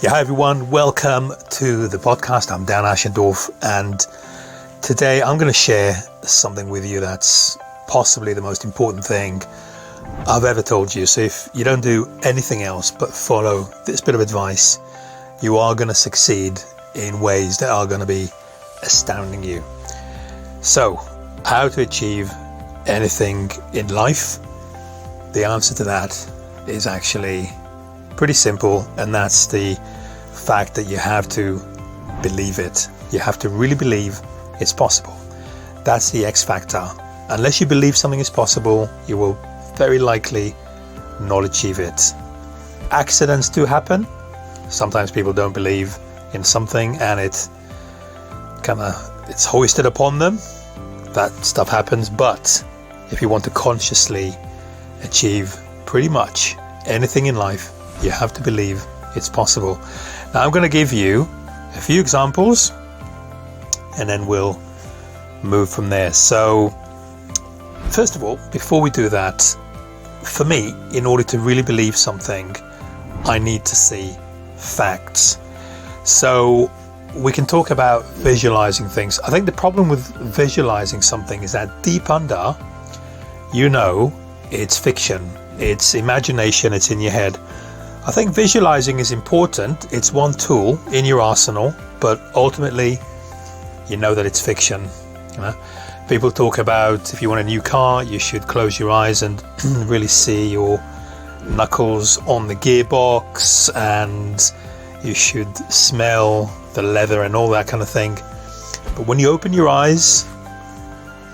Yeah, hi everyone, welcome to the podcast. I'm Dan Ashendorf, and today I'm going to share something with you that's possibly the most important thing I've ever told you. So if you don't do anything else but follow this bit of advice, you are going to succeed in ways that are going to be astounding you. So, how to achieve anything in life? The answer to that is actually pretty simple, and that's the fact that you have to believe it. You have to really believe it's possible. That's the X factor. Unless you believe something is possible, you will very likely not achieve it. Accidents do happen. Sometimes people don't believe in something and it's hoisted upon them. That stuff happens, but if you want to consciously achieve pretty much anything in life, you have to believe it's possible. Now I'm going to give you a few examples and then we'll move from there. So first of all, before we do that, for me, in order to really believe something, I need to see facts. So we can talk about visualizing things. I think the problem with visualizing something is that deep under, it's fiction, it's imagination, it's in your head. I think visualizing is important. It's one tool in your arsenal, but ultimately, you know that it's fiction. People talk about if you want a new car, you should close your eyes and really see your knuckles on the gearbox, and you should smell the leather and all that kind of thing. But when you open your eyes,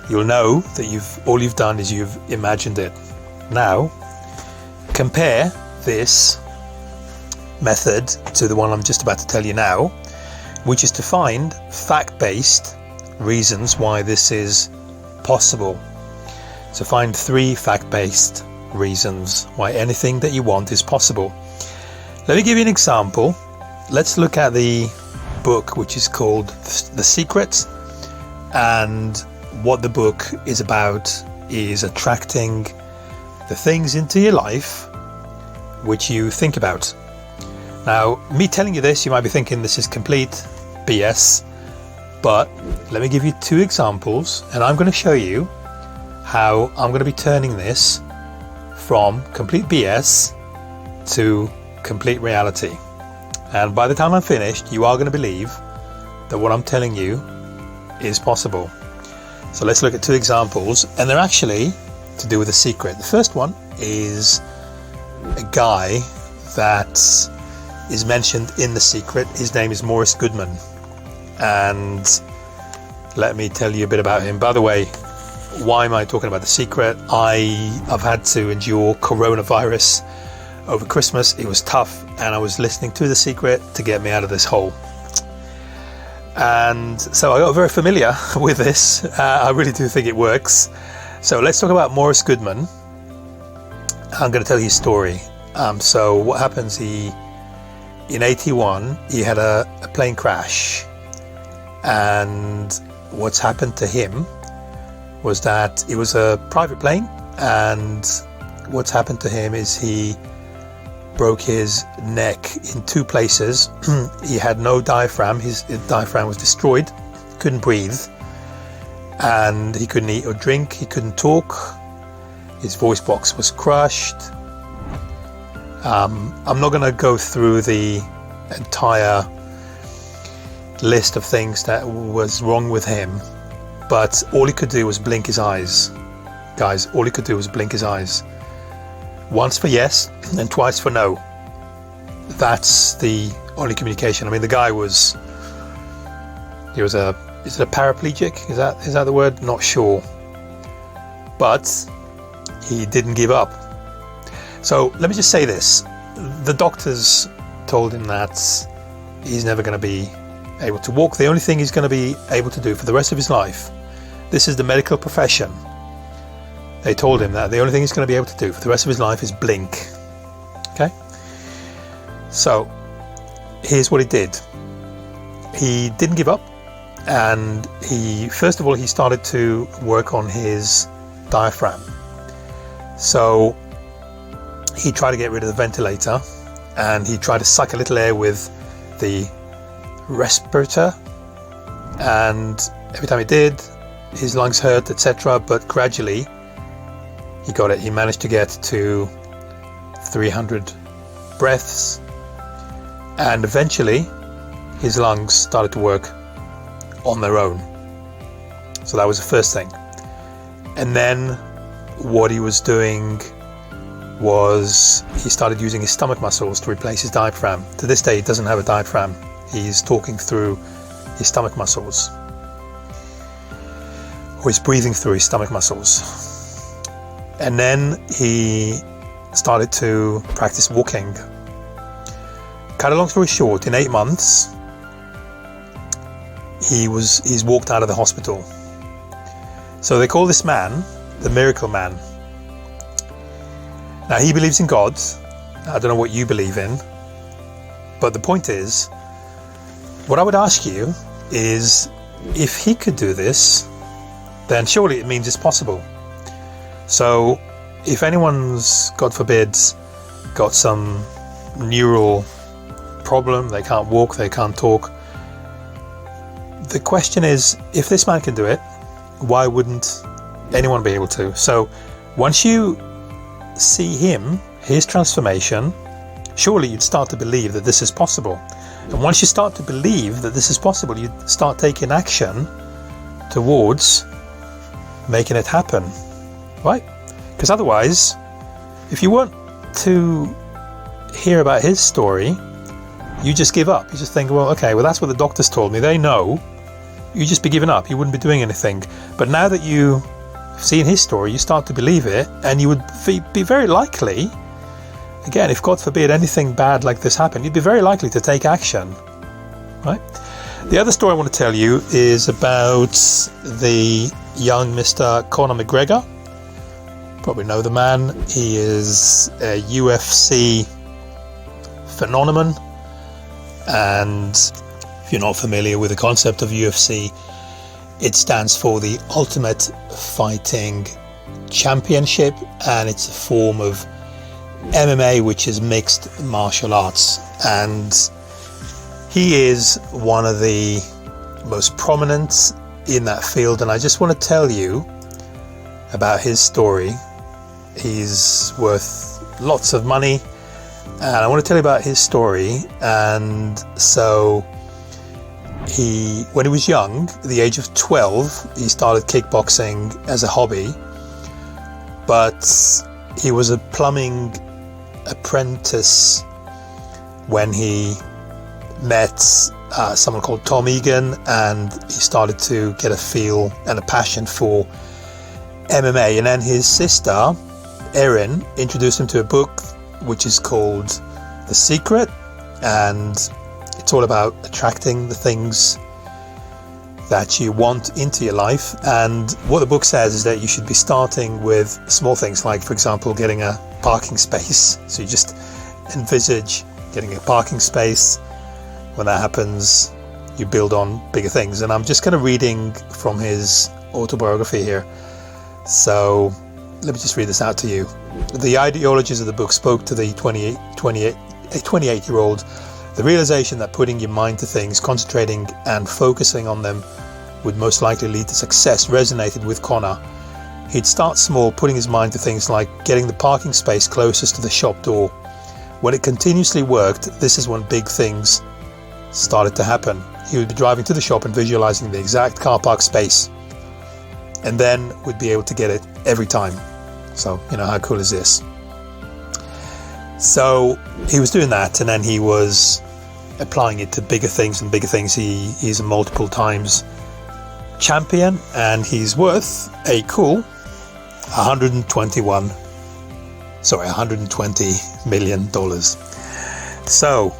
you'll know that all you've done is you've imagined it. Now, compare this method to the one I'm just about to tell you now, which is to find fact-based reasons why this is possible. So find 3 fact-based reasons why anything that you want is possible. Let me give you an example. Let's look at the book which is called The Secret, and what the book is about is attracting the things into your life which you think about. Now, me telling you this, you might be thinking this is complete BS, but let me give you 2 examples, and I'm going to show you how I'm going to be turning this from complete BS to complete reality. And by the time I'm finished, you are going to believe that what I'm telling you is possible. So let's look at 2 examples, and they're actually to do with a secret. The first one is a guy that is mentioned in The Secret. His name is Goodman, and let me tell you a bit about him. By the way, why am I talking about The Secret? I've had to endure coronavirus over Christmas. It was tough, and I was listening to The Secret to get me out of this hole. And so I got very familiar with this. I really do think it works. So let's talk about Goodman. I'm going to tell you his story. So what happens, in 81, he had a plane crash. And what's happened to him was that it was a private plane. And what's happened to him is he broke his neck in 2 places. He had no diaphragm. His diaphragm was destroyed. Couldn't breathe. And he couldn't eat or drink. He couldn't talk. His voice box was crushed. I'm not going to go through the entire list of things that was wrong with him, but all he could do was blink his eyes. Guys, all he could do was blink his eyes. Once for yes and twice for no. That's the only communication. I mean, the guy is it a paraplegic? Is that the word? Not sure. But he didn't give up. So let me just say this. The doctors told him that he's never going to be able to walk. The only thing he's going to be able to do for the rest of his life, this is the medical profession. They told him that the only thing he's going to be able to do for the rest of his life is blink. Okay? So here's what he did. He didn't give up, and he started to work on his diaphragm. So he tried to get rid of the ventilator, and he tried to suck a little air with the respirator, and every time he did, his lungs hurt, etc. But gradually he got it. He managed to get to 300 breaths, and eventually his lungs started to work on their own. So that was the first thing. And then what he was doing was he started using his stomach muscles to replace his diaphragm. To this day, he doesn't have a diaphragm. He's talking through his stomach muscles, or he's breathing through his stomach muscles. And then he started to practice walking. Cut a long story short, in 8 months, he's walked out of the hospital. So they call this man the Miracle Man. Now, he believes in God. I don't know what you believe in, but the point is, what I would ask you is, if he could do this, then surely it means it's possible. So if anyone's, God forbid, got some neural problem, they can't walk, they can't talk, the question is, if this man can do it, why wouldn't anyone be able to? So once you see him, his transformation, surely you'd start to believe that this is possible. And once you start to believe that this is possible, you start taking action towards making it happen, right? Because otherwise, if you want to hear about his story, you just give up. You just think, well, okay, well, that's what the doctors told me. They know. You just be giving up. You wouldn't be doing anything. But now that you've seen his story, you start to believe it, and you would be very likely, again, if God forbid anything bad like this happened, you'd be very likely to take action, right? The other story I want to tell you is about the young Mr. Conor McGregor. Probably know the man. He is a UFC Phenomenon, and if you're not familiar with the concept of UFC, it stands for the Ultimate Fighting Championship, and it's a form of MMA, which is mixed martial arts, and he is one of the most prominent in that field. And I just want to tell you about his story. He's worth lots of money, and I want to tell you about his story. And so when he was young, at the age of 12, he started kickboxing as a hobby, but he was a plumbing apprentice when he met someone called Tom Egan, and he started to get a feel and a passion for MMA. And then his sister Erin introduced him to a book which is called The Secret, and it's all about attracting the things that you want into your life. And what the book says is that you should be starting with small things, like, for example, getting a parking space. So you just envisage getting a parking space. When that happens, you build on bigger things. And I'm just kind of reading from his autobiography here. So let me just read this out to you. The ideologies of the book spoke to the 28-year-old. The realization that putting your mind to things, concentrating and focusing on them would most likely lead to success resonated with Conor. He'd start small, putting his mind to things like getting the parking space closest to the shop door. When it continuously worked, this is when big things started to happen. He would be driving to the shop and visualizing the exact car park space, and then would be able to get it every time. So, how cool is this? So he was doing that, and then he was applying it to bigger things and bigger things. He's a multiple times champion, and he's worth a cool $120 million. So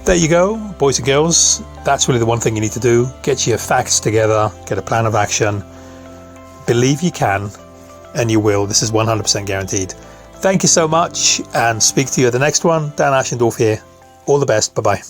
there you go, boys and girls. That's really the one thing you need to do. Get your facts together, get a plan of action, believe you can, and you will. This is 100% guaranteed. Thank you so much, and speak to you at the next one. Dan Ashendorf here. All the best. Bye-bye.